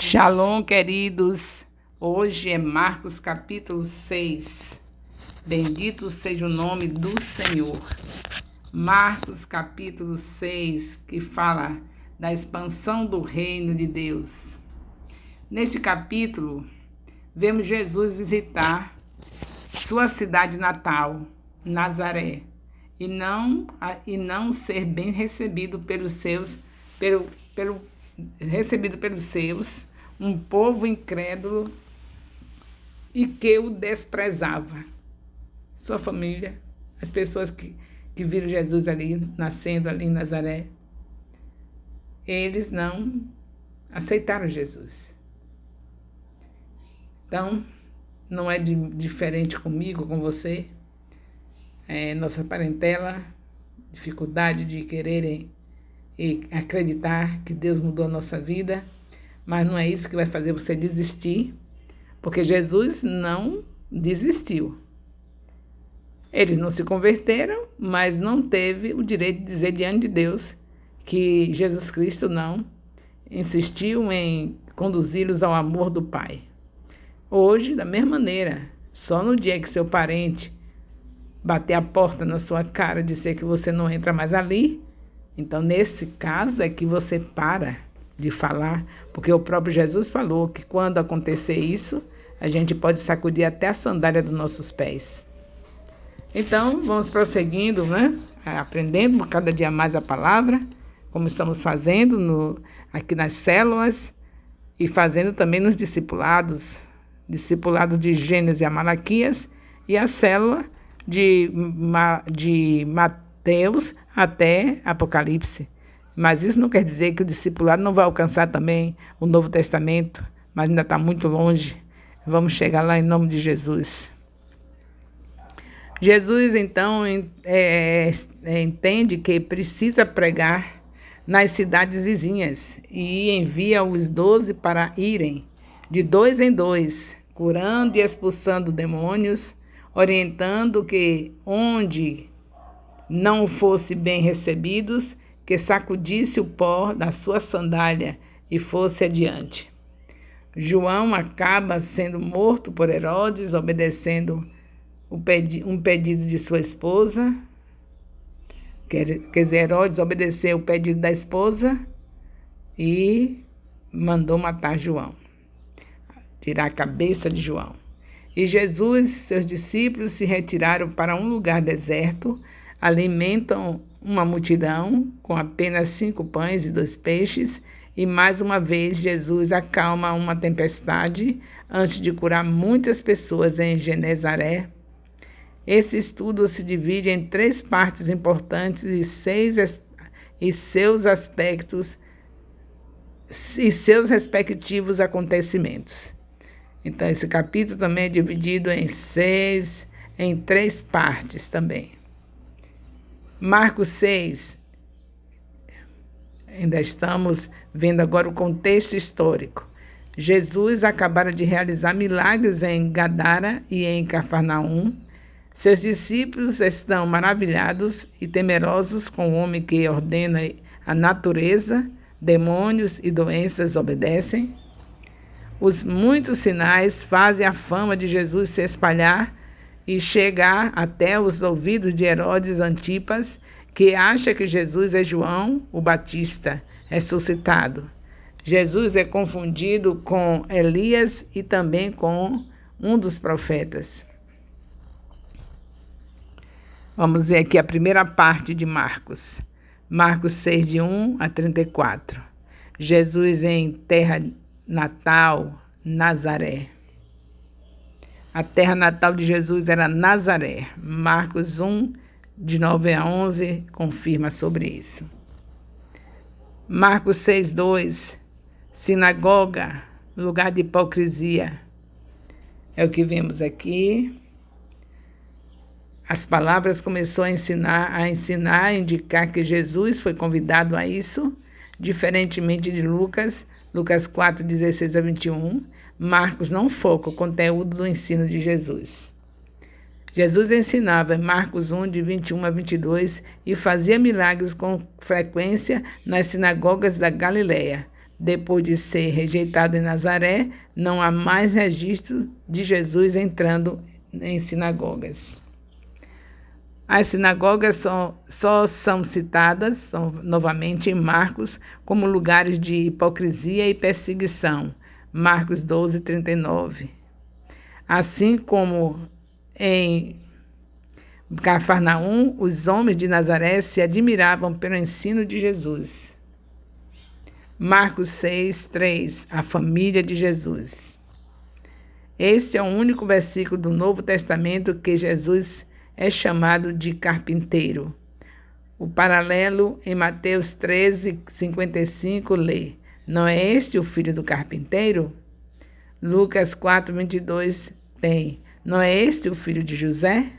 Shalom, queridos. Hoje é Marcos capítulo 6. Bendito seja o nome do Senhor. Marcos capítulo 6, que fala da expansão do reino de Deus. Neste capítulo, vemos Jesus visitar sua cidade natal, Nazaré, e não ser bem recebido pelos seus, um povo incrédulo e que o desprezava. Sua família, as pessoas que viram Jesus ali, nascendo ali em Nazaré, eles não aceitaram Jesus. Então, não é diferente comigo, com você. Nossa parentela, dificuldade de quererem e acreditar que Deus mudou a nossa vida, mas não é isso que vai fazer você desistir, porque Jesus não desistiu. Eles não se converteram, mas não teve o direito de dizer diante de Deus que Jesus Cristo não insistiu em conduzi-los ao amor do Pai. Hoje, da mesma maneira, só no dia que seu parente bater a porta na sua cara e dizer que você não entra mais ali, então nesse caso é que você para de falar, porque o próprio Jesus falou que quando acontecer isso, a gente pode sacudir até a sandália dos nossos pés. Então, vamos prosseguindo, aprendendo cada dia mais a palavra, como estamos fazendo aqui nas células e fazendo também nos discipulados de Gênesis a Malaquias, e a célula de Mateus até Apocalipse. Mas isso não quer dizer que o discipulado não vai alcançar também o Novo Testamento, mas ainda está muito longe. Vamos chegar lá em nome de Jesus. Jesus, então, entende que precisa pregar nas cidades vizinhas e envia os 12 para irem de 2 em 2, curando e expulsando demônios, orientando que onde não fosse bem recebidos, que sacudisse o pó da sua sandália e fosse adiante. João acaba sendo morto por Herodes, obedecendo um pedido de sua esposa. Quer dizer, Herodes obedeceu o pedido da esposa e mandou matar João, tirar a cabeça de João. E Jesus e seus discípulos se retiraram para um lugar deserto, alimentam uma multidão com apenas 5 pães e 2 peixes, e mais uma vez Jesus acalma uma tempestade antes de curar muitas pessoas em Genezaré. Esse estudo se divide em 3 partes importantes e seus aspectos e seus respectivos acontecimentos. Então, esse capítulo também é dividido em 3 partes também. Marcos 6, ainda estamos vendo agora o contexto histórico. Jesus acabara de realizar milagres em Gadara e em Cafarnaum. Seus discípulos estão maravilhados e temerosos com o homem que ordena a natureza, demônios e doenças obedecem. Os muitos sinais fazem a fama de Jesus se espalhar e chegar até os ouvidos de Herodes Antipas, que acha que Jesus é João, o Batista, ressuscitado. Jesus é confundido com Elias e também com um dos profetas. Vamos ver aqui a primeira parte de Marcos. Marcos 6, de 1 a 34. Jesus em terra natal, Nazaré. A terra natal de Jesus era Nazaré. Marcos 1, de 9 a 11, confirma sobre isso. Marcos 6, 2, sinagoga, lugar de hipocrisia. É o que vemos aqui. As palavras começou a indicar que Jesus foi convidado a isso, diferentemente de Lucas 4, 16 a 21, Marcos não foca o conteúdo do ensino de Jesus. Jesus ensinava em Marcos 1, de 21 a 22, e fazia milagres com frequência nas sinagogas da Galileia, Depois de ser rejeitado em Nazaré, não há mais registro de Jesus entrando em sinagogas. As sinagogas só são citadas novamente em Marcos como lugares de hipocrisia e perseguição. Marcos 12, 39. Assim como em Cafarnaum, os homens de Nazaré se admiravam pelo ensino de Jesus. Marcos 6, 3. A família de Jesus. Este é o único versículo do Novo Testamento que Jesus é chamado de carpinteiro. O paralelo em Mateus 13, 55 lê: Não é este o filho do carpinteiro? Lucas 4, 22 tem: Não é este o filho de José?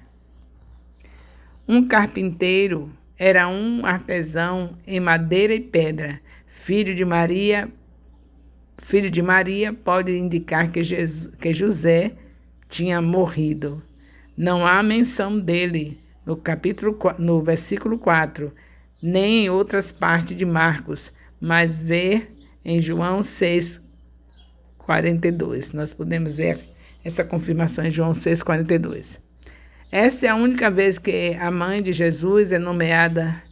Um carpinteiro era um artesão em madeira e pedra. Filho de Maria pode indicar que José tinha morrido. Não há menção dele no versículo 4, nem em outras partes de Marcos, mas vê em João 6, 42. Nós podemos ver essa confirmação em João 6, 42. Esta é a única vez que a mãe de Jesus é nomeada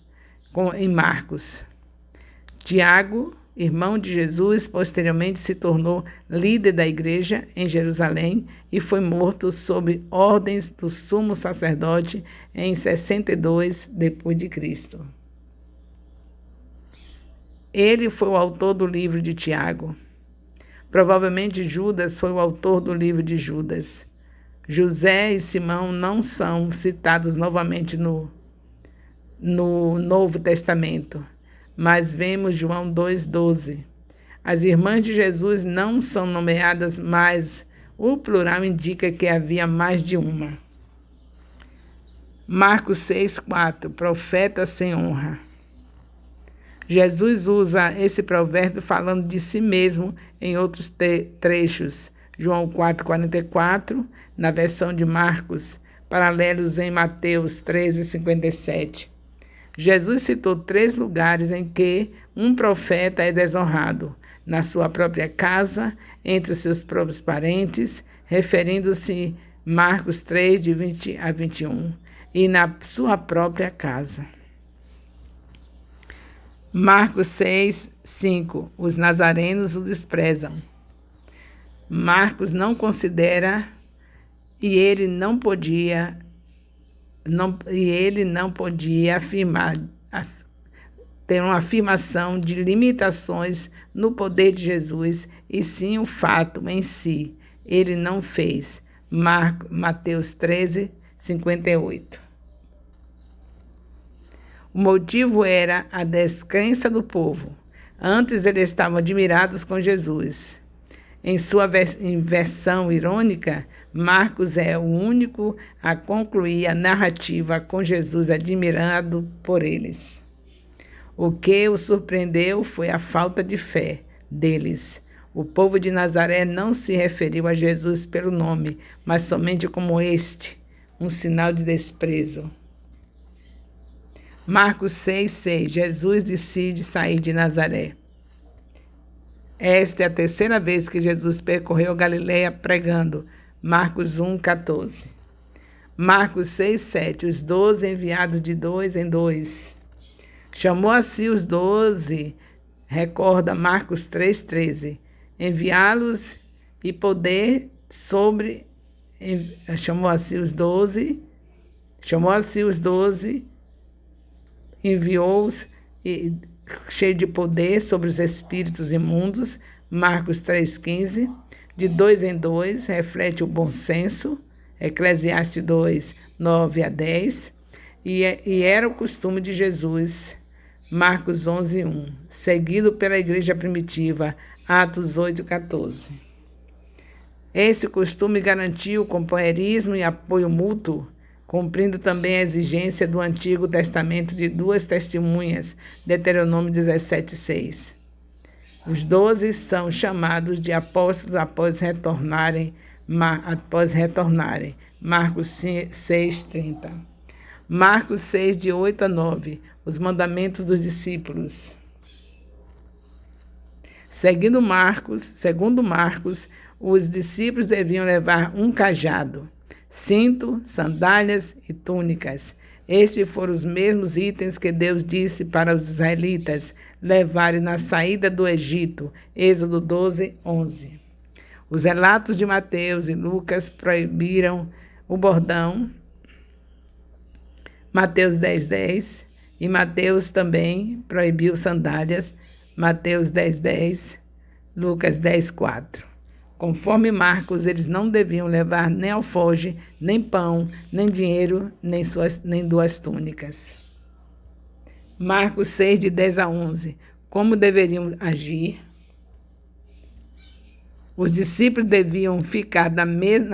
em Marcos. Tiago, irmão de Jesus, posteriormente se tornou líder da igreja em Jerusalém e foi morto sob ordens do sumo sacerdote em 62 d.C. Ele foi o autor do livro de Tiago. Provavelmente Judas foi o autor do livro de Judas. José e Simão não são citados novamente no Novo Testamento, mas vemos João 2,12. As irmãs de Jesus não são nomeadas, mas o plural indica que havia mais de uma. Marcos 6,4. Profeta sem honra. Jesus usa esse provérbio falando de si mesmo em outros trechos. João 4,44, na versão de Marcos, paralelos em Mateus 13,57. Jesus citou 3 lugares em que um profeta é desonrado: na sua própria casa, entre os seus próprios parentes, referindo-se Marcos 3, de 20 a 21, e na sua própria casa. Marcos 6, 5. Os nazarenos o desprezam. Marcos não considera e ele não podia afirmar ter uma afirmação de limitações no poder de Jesus, e sim o fato em si. Ele não fez. Mateus 13, 58. O motivo era a descrença do povo. Antes eles estavam admirados com Jesus. Em sua versão irônica, Marcos é o único a concluir a narrativa com Jesus admirado por eles. O que o surpreendeu foi a falta de fé deles. O povo de Nazaré não se referiu a Jesus pelo nome, mas somente como um sinal de desprezo. Marcos 6, 6. Jesus decide sair de Nazaré. Esta é a 3ª vez que Jesus percorreu a Galileia pregando. Marcos 1, 14. Marcos 6, 7. Os 12 enviados de 2 em 2. Chamou a si os 12, recorda Marcos 3, 13. Enviá-los e poder sobre... Chamou a si os 12, enviou-os cheio de poder sobre os espíritos imundos, Marcos 3,15, de 2 em 2, reflete o bom senso, Eclesiastes 2, 9 a 10, e era o costume de Jesus, Marcos 11, 1, seguido pela igreja primitiva, Atos 8, 14. Esse costume garantiu o companheirismo e apoio mútuo, cumprindo também a exigência do Antigo Testamento de 2 testemunhas, Deuteronômio 17, 6. Os 12 são chamados de apóstolos após retornarem, Marcos 6, 30. Marcos 6, de 8 a 9, os mandamentos dos discípulos. Segundo Marcos, os discípulos deviam levar um cajado, cinto, sandálias e túnicas. Estes foram os mesmos itens que Deus disse para os israelitas levarem na saída do Egito, Êxodo 12, 11. Os relatos de Mateus e Lucas proibiram o bordão, Mateus 10, 10, e Mateus também proibiu sandálias, Mateus 10, 10, Lucas 10, 4. Conforme Marcos, eles não deviam levar nem alforje, nem pão, nem dinheiro, nem duas túnicas. Marcos 6, de 10 a 11. Como deveriam agir? Os discípulos deviam ficar na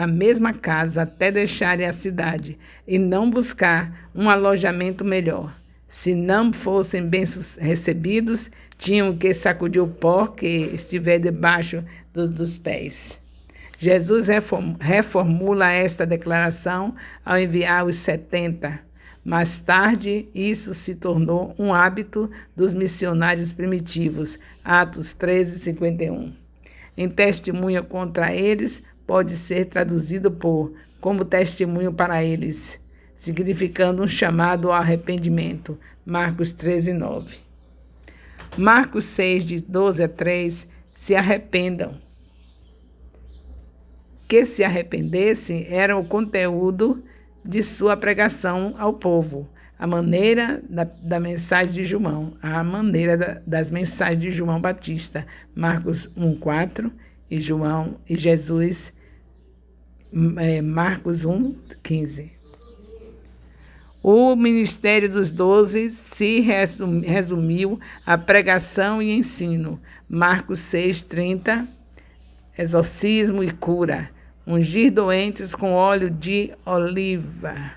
mesma casa até deixarem a cidade e não buscar um alojamento melhor. Se não fossem bem recebidos, tinham que sacudir o pó que estiver debaixo dos pés. Jesus reformula esta declaração ao enviar os 70. Mais tarde, isso se tornou um hábito dos missionários primitivos. Atos 13, 51. Em testemunho contra eles, pode ser traduzido por como testemunho para eles, significando um chamado ao arrependimento. Marcos 13, 9. Marcos 6, de 12 a 3, se arrependam. Que se arrependessem era o conteúdo de sua pregação ao povo, a maneira da mensagem de João, a maneira das mensagens de João Batista, Marcos 1:4 e Jesus, Marcos 1:15. O ministério dos 12 se resumiu a pregação e ensino, Marcos 6:30, exorcismo e cura, ungir doentes com óleo de oliva.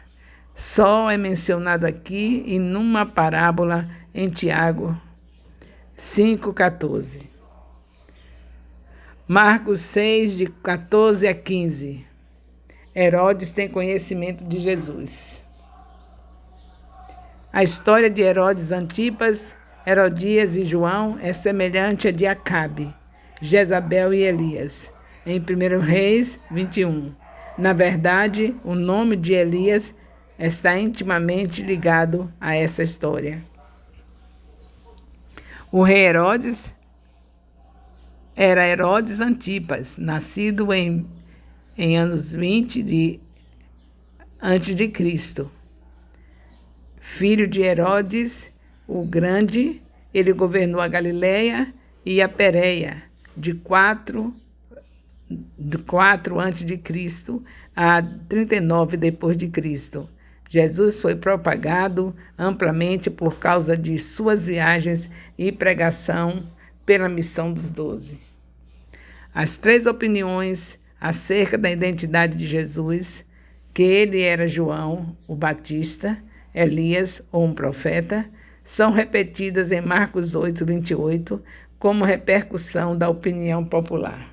Só é mencionado aqui e numa parábola em Tiago 5:14. Marcos 6, de 14 a 15. Herodes tem conhecimento de Jesus. A história de Herodes Antipas, Herodias e João é semelhante à de Acabe, Jezabel e Elias, em 1 Reis 21. Na verdade, o nome de Elias está intimamente ligado a essa história. O rei Herodes era Herodes Antipas, nascido em anos 20 antes de Cristo. Filho de Herodes o Grande, ele governou a Galileia e a Pérea de 4 antes de Cristo a 39 depois de Cristo. Jesus foi propagado amplamente por causa de suas viagens e pregação pela missão dos 12. As 3 opiniões acerca da identidade de Jesus, que ele era João, o Batista, Elias ou um profeta, são repetidas em Marcos 8, 28, como repercussão da opinião popular.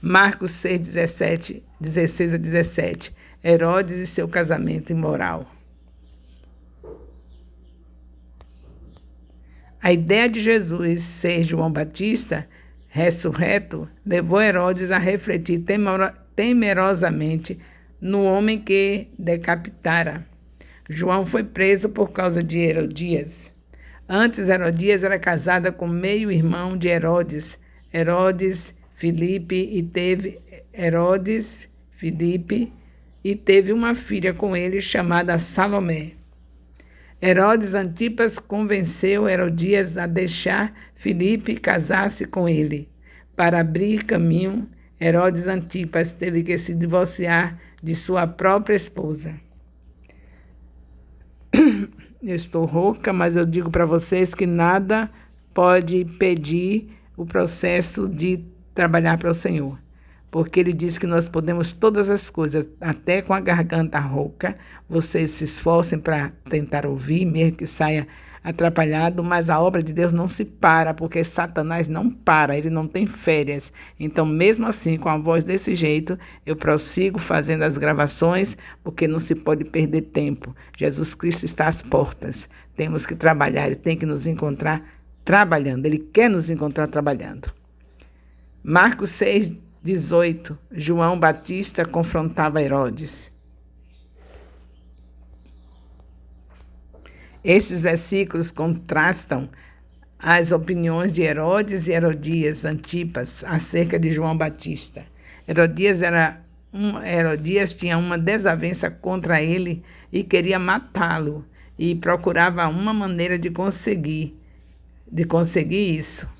Marcos 6, 16 a 17. Herodes e seu casamento imoral. A ideia de Jesus ser João Batista, ressurreto, levou Herodes a refletir temerosamente no homem que decapitara. João foi preso por causa de Herodias. Antes, Herodias era casada com meio-irmão de Herodes, Filipe, e teve uma filha com ele chamada Salomé. Herodes Antipas convenceu Herodias a deixar Filipe casar-se com ele. Para abrir caminho, Herodes Antipas teve que se divorciar de sua própria esposa. Eu estou rouca, mas eu digo para vocês que nada pode impedir o processo de trabalhar para o Senhor. Porque ele diz que nós podemos todas as coisas, até com a garganta rouca. Vocês se esforcem para tentar ouvir, mesmo que saia atrapalhado, mas a obra de Deus não se para, porque Satanás não para, ele não tem férias. Então, mesmo assim, com a voz desse jeito, eu prossigo fazendo as gravações, porque não se pode perder tempo. Jesus Cristo está às portas. Temos que trabalhar, ele tem que nos encontrar trabalhando, ele quer nos encontrar trabalhando. Marcos 6:18. João Batista confrontava Herodes. Estes versículos contrastam as opiniões de Herodes e Herodias Antipas acerca de João Batista. Herodias tinha uma desavença contra ele e queria matá-lo, e procurava uma maneira de conseguir isso.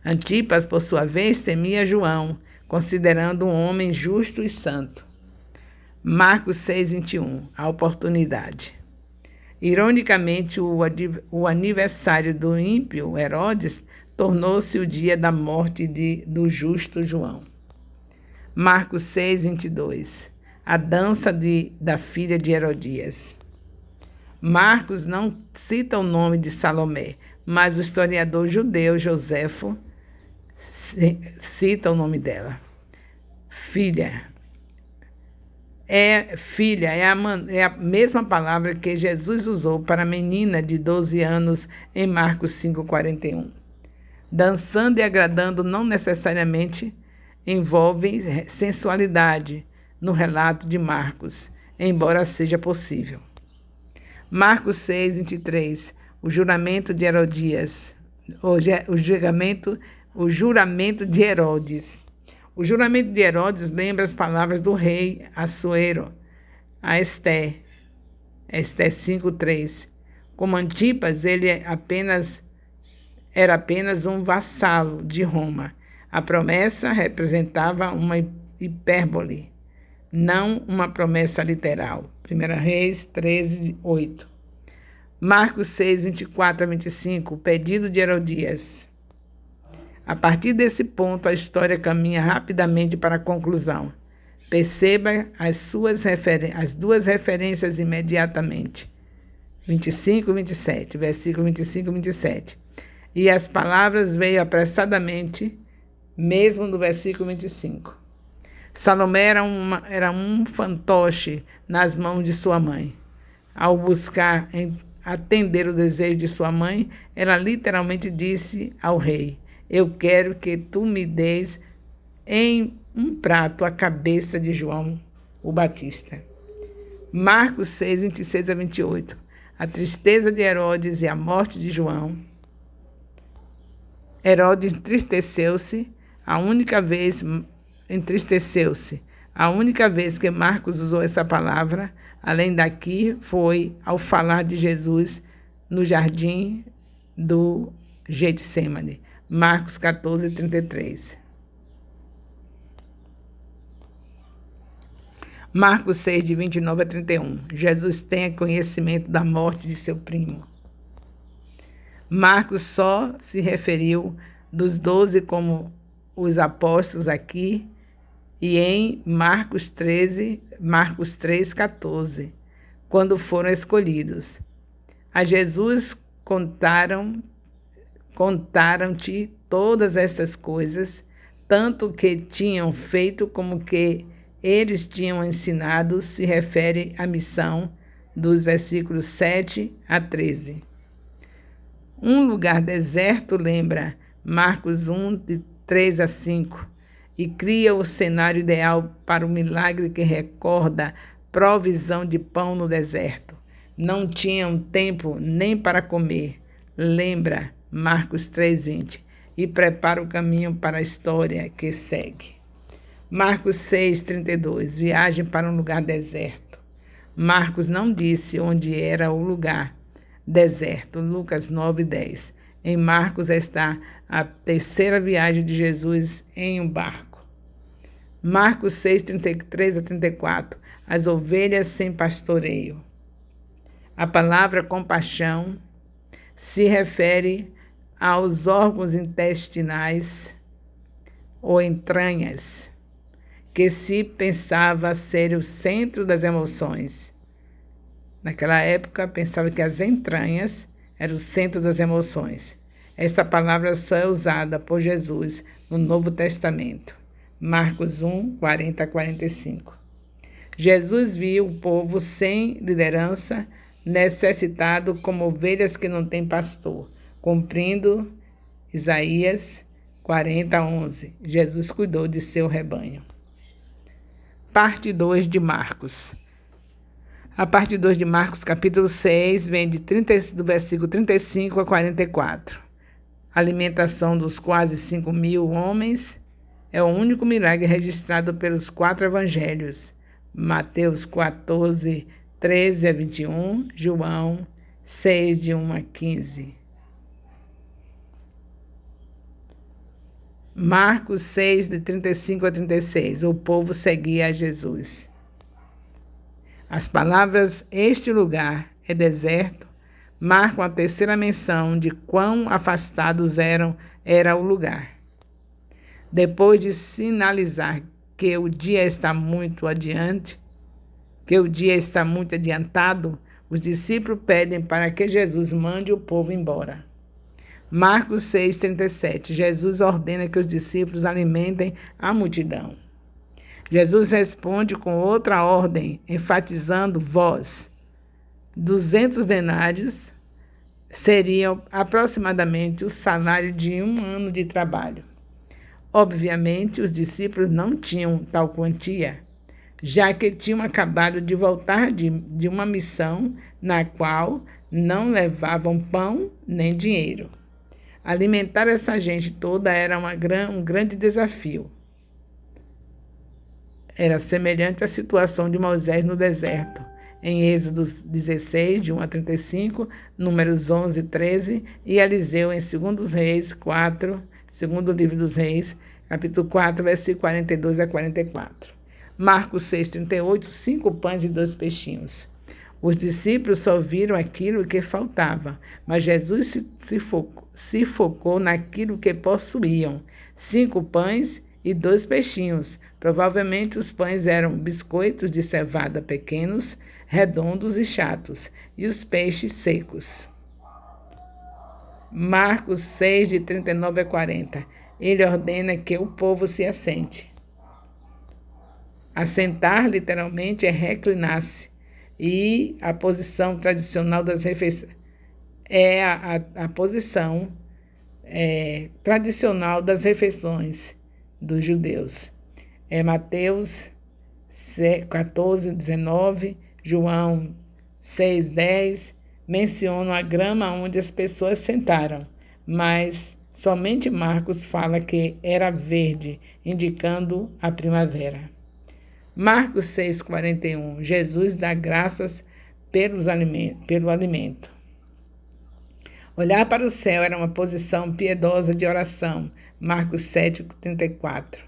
Antipas, por sua vez, temia João, considerando um homem justo e santo. Marcos 6:21, a oportunidade. Ironicamente, o aniversário do ímpio Herodes tornou-se o dia da morte do justo João. Marcos 6:22, a dança da filha de Herodias. Marcos não cita o nome de Salomé, mas o historiador judeu Joséfo cita o nome dela. Filha é a mesma palavra que Jesus usou para a menina de 12 anos em Marcos 5:41. Dançando e agradando não necessariamente envolve sensualidade no relato de Marcos, embora seja possível. Marcos 6:23, o juramento de Herodias, o juramento de Herodes. O juramento de Herodes lembra as palavras do rei Assuero a Esté 5:3. Como Antipas, ele era apenas um vassalo de Roma. A promessa representava uma hipérbole, não uma promessa literal. 1 Reis 13:8. Marcos 6:24-25, o pedido de Herodias. A partir desse ponto, a história caminha rapidamente para a conclusão. Perceba as duas referências imediatamente. 25 e 27, versículo 25 e 27. E as palavras veio apressadamente, mesmo no versículo 25. Salomé era um fantoche nas mãos de sua mãe. Ao buscar atender o desejo de sua mãe, ela literalmente disse ao rei: eu quero que tu me des em um prato a cabeça de João o Batista. Marcos 6:26-28. A tristeza de Herodes e a morte de João. Herodes entristeceu-se. A única vez que Marcos usou essa palavra, além daqui, foi ao falar de Jesus no jardim do Getsemane. Marcos 14:33. Marcos 6:29-31. Jesus tem conhecimento da morte de seu primo. Marcos só se referiu dos 12 como os apóstolos aqui e em Marcos 3:14, quando foram escolhidos. A Jesus contaram-te todas estas coisas, tanto que tinham feito como que eles tinham ensinado, se refere à missão dos versículos 7-13. Um lugar deserto lembra Marcos 1:3-5 e cria o cenário ideal para o milagre que recorda provisão de pão no deserto. Não tinham tempo nem para comer, lembra Marcos 3:20, e prepara o caminho para a história que segue. Marcos 6:32, viagem para um lugar deserto. Marcos não disse onde era o lugar deserto. Lucas 9:10. Em Marcos está a terceira viagem de Jesus em um barco. Marcos 6:33-34, as ovelhas sem pastoreio. A palavra compaixão se refere aos órgãos intestinais ou entranhas, que se pensava ser o centro das emoções. Naquela época, pensava que as entranhas eram o centro das emoções. Esta palavra só é usada por Jesus no Novo Testamento. Marcos 1:40-45. Jesus viu o povo sem liderança, necessitado como ovelhas que não têm pastor, cumprindo Isaías 40 a 11. Jesus cuidou de seu rebanho. Parte 2 de Marcos. A parte 2 de Marcos, capítulo 6, vem do versículo 35 a 44. A alimentação dos quase 5.000 homens é o único milagre registrado pelos 4 evangelhos. Mateus 14, 13 a 21, João 6, de 1 a 15. Marcos 6, de 35 a 36. O povo seguia a Jesus. As palavras "este lugar é deserto" marcam a terceira menção de quão afastados era o lugar. Depois de sinalizar que o dia está muito adiantado, os discípulos pedem para que Jesus mande o povo embora. Marcos 6,37. Jesus ordena que os discípulos alimentem a multidão. Jesus responde com outra ordem, enfatizando vós. 200 denários seriam aproximadamente o salário de 1 ano de trabalho. Obviamente, os discípulos não tinham tal quantia, já que tinham acabado de voltar de uma missão na qual não levavam pão nem dinheiro. Alimentar essa gente toda era um grande desafio. Era semelhante à situação de Moisés no deserto, em Êxodo 16, de 1 a 35, Números 11 e 13, e Eliseu em 2 Reis 4, segundo livro dos Reis, capítulo 4, versículo 42 a 44. Marcos 6, 38, 5 pães e 2 peixinhos. Os discípulos só viram aquilo que faltava, mas Jesus se focou naquilo que possuíam: 5 pães e 2 peixinhos. Provavelmente os pães eram biscoitos de cevada pequenos, redondos e chatos, e os peixes secos. Marcos 6, de 39 a 40. Ele ordena que o povo se assente. Assentar, literalmente, é reclinar-se. E a posição tradicional das refeições é a posição tradicional das refeições dos judeus. É Mateus 14, 19, João 6, 10, mencionam a grama onde as pessoas sentaram, mas somente Marcos fala que era verde, indicando a primavera. Marcos 6, 41. Jesus dá graças pelo alimento. Olhar para o céu era uma posição piedosa de oração. Marcos 7, 34.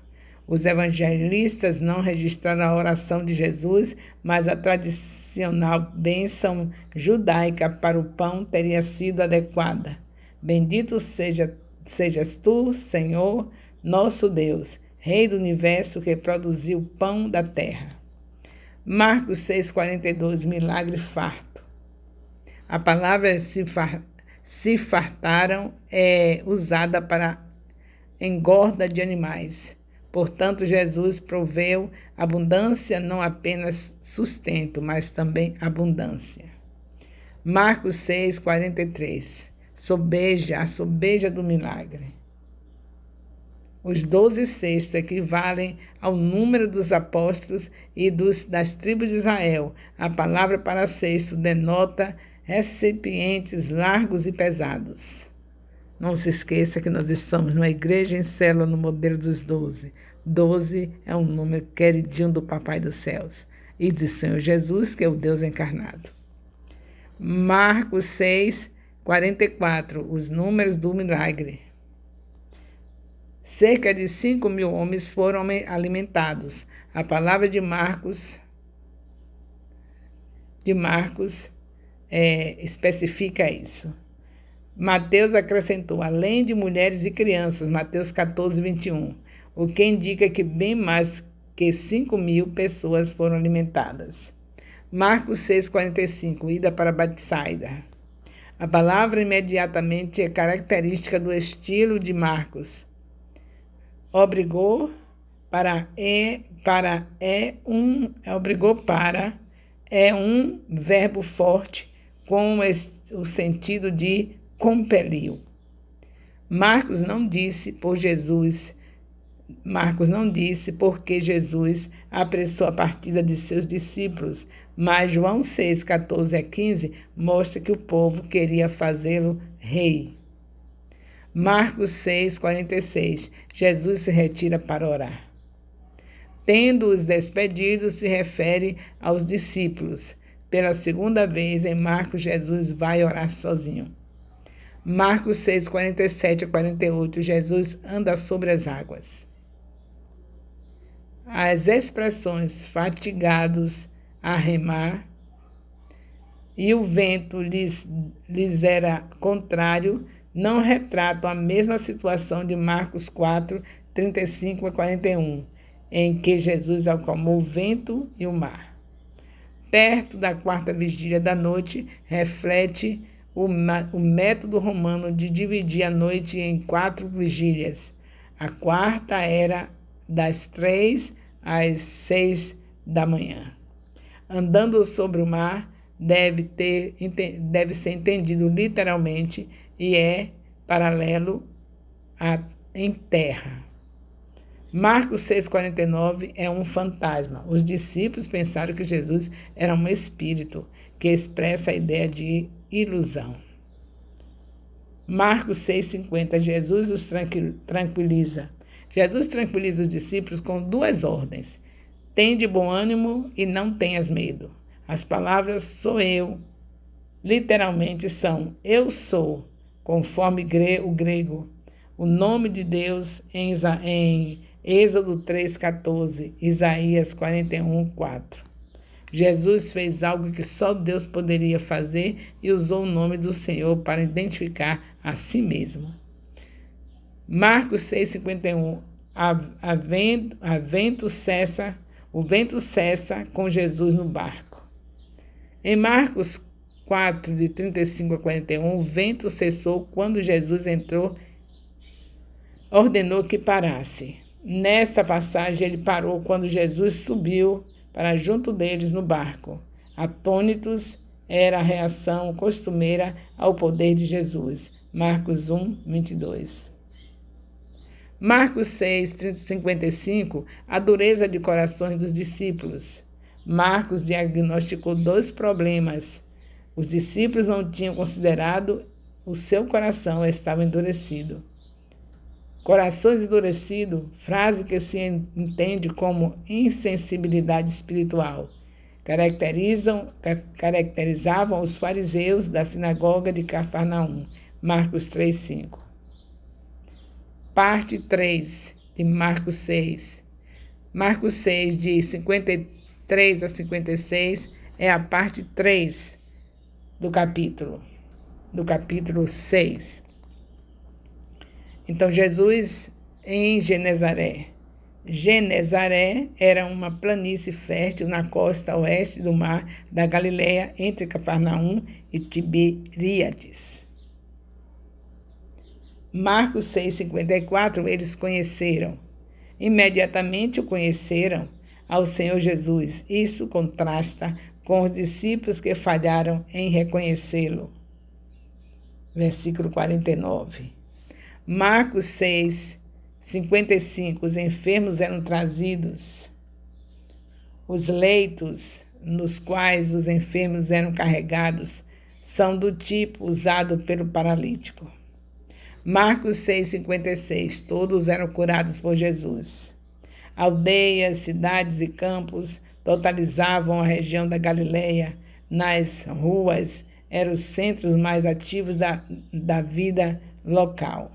Os evangelistas não registraram a oração de Jesus, mas a tradicional bênção judaica para o pão teria sido adequada. Bendito sejas tu, Senhor, nosso Deus, Rei do universo que produziu o pão da terra. Marcos 6,42, milagre farto. A palavra se fartaram é usada para engorda de animais. Portanto, Jesus proveu abundância, não apenas sustento, mas também abundância. Marcos 6,43, a sobeja do milagre. Os 12 cestos equivalem ao número dos apóstolos e das tribos de Israel. A palavra para cesto denota recipientes largos e pesados. Não se esqueça que nós estamos numa igreja em célula no modelo dos 12. 12 é um número queridinho do Papai dos Céus e do Senhor Jesus, que é o Deus encarnado. Marcos 6, 44, os números do milagre. Cerca de 5.000 homens foram alimentados. A palavra de Marcos especifica isso. Mateus acrescentou, além de mulheres e crianças, Mateus 14, 21, o que indica que bem mais que 5.000 pessoas foram alimentadas. Marcos 6, 45, ida para Betsaida. A palavra imediatamente é característica do estilo de Marcos. Obrigou para é um verbo forte com o sentido de compeliu. Marcos não disse porque Jesus apressou a partida de seus discípulos, mas João 6, 14 a 15 mostra que o povo queria fazê-lo rei. Marcos 6, 46, Jesus se retira para orar. Tendo-os despedido, se refere aos discípulos. Pela segunda vez, em Marcos, Jesus vai orar sozinho. Marcos 6, 47 a 48, Jesus anda sobre as águas. As expressões fatigados a remar e o vento lhes era contrário não retratam a mesma situação de Marcos 4, 35 a 41, em que Jesus acalmou o vento e o mar. Perto da quarta vigília da noite, reflete o método romano de dividir a noite em 4 vigílias. A quarta era das 3 às 6 da manhã. Andando sobre o mar deve ser entendido literalmente e é paralelo em terra. Marcos 6,49 é um fantasma. Os discípulos pensaram que Jesus era um espírito, que expressa a ideia de ilusão. Marcos 6,50, Jesus os tranquiliza. Jesus tranquiliza os discípulos com 2 ordens. Tende bom ânimo e não tenhas medo. As palavras sou eu, literalmente são eu sou, conforme o grego. O nome de Deus em Êxodo 3,14, Isaías 41,4. Jesus fez algo que só Deus poderia fazer e usou o nome do Senhor para identificar a si mesmo. Marcos 6,51. O vento cessa com Jesus no barco. Em Marcos 4, de 35 a 41, o vento cessou quando Jesus ordenou que parasse. Nesta passagem, ele parou quando Jesus subiu para junto deles no barco. Atônitos era a reação costumeira ao poder de Jesus. Marcos 1, 22. Marcos 6, 55, a dureza de corações dos discípulos. Marcos diagnosticou 2 problemas. Os discípulos não tinham considerado o seu coração estava endurecido. Corações endurecidos, frase que se entende como insensibilidade espiritual, caracterizavam os fariseus da sinagoga de Cafarnaum, Marcos 3,5. Parte 3 de Marcos 6. Marcos 6, de 53 a 56, é a parte 3 do capítulo 6. Então, Jesus em Genezaré. Genezaré era uma planície fértil na costa oeste do mar da Galileia, entre Cafarnaum e Tiberíades. Marcos 6,54, eles conheceram. Imediatamente o conheceram ao Senhor Jesus. Isso contrasta com os discípulos que falharam em reconhecê-lo. Versículo 49. Marcos 6, 55, os enfermos eram trazidos. Os leitos nos quais os enfermos eram carregados são do tipo usado pelo paralítico. Marcos 6, 56, todos eram curados por Jesus. Aldeias, cidades e campos totalizavam a região da Galileia. Nas ruas eram os centros mais ativos da vida local.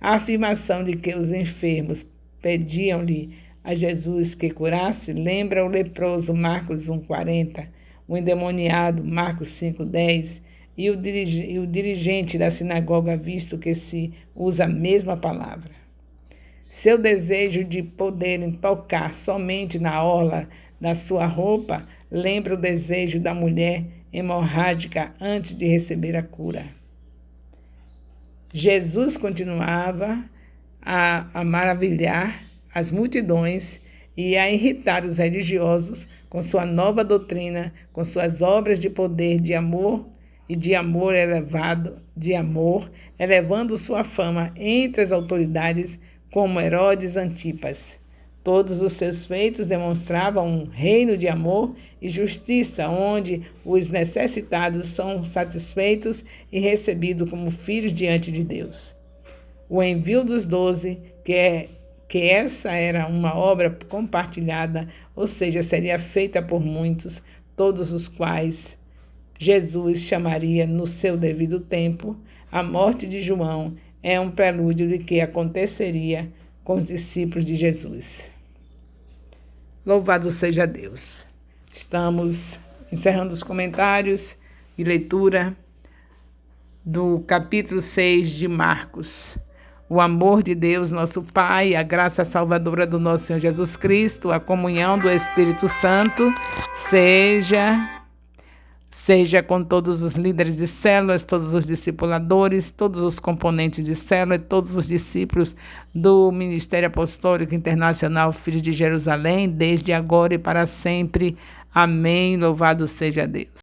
A afirmação de que os enfermos pediam-lhe a Jesus que curasse lembra o leproso, Marcos 1,40, o endemoniado, Marcos 5,10, e o dirigente da sinagoga, visto que se usa a mesma palavra. Seu desejo de poderem tocar somente na orla da sua roupa lembra o desejo da mulher hemorrágica antes de receber a cura. Jesus continuava a maravilhar as multidões e a irritar os religiosos com sua nova doutrina, com suas obras de poder, de amor e de amor, elevando sua fama entre as autoridades como Herodes Antipas. Todos os seus feitos demonstravam um reino de amor e justiça, onde os necessitados são satisfeitos e recebidos como filhos diante de Deus. O envio dos 12, que essa era uma obra compartilhada, ou seja, seria feita por muitos, todos os quais Jesus chamaria no seu devido tempo. A morte de João é um prelúdio de que aconteceria com os discípulos de Jesus. Louvado seja Deus. Estamos encerrando os comentários e leitura do capítulo 6 de Marcos. O amor de Deus, nosso Pai, a graça salvadora do nosso Senhor Jesus Cristo, a comunhão do Espírito Santo, seja com todos os líderes de células, todos os discipuladores, todos os componentes de célula e todos os discípulos do Ministério Apostólico Internacional Filhos de Jerusalém, desde agora e para sempre. Amém. Louvado seja Deus.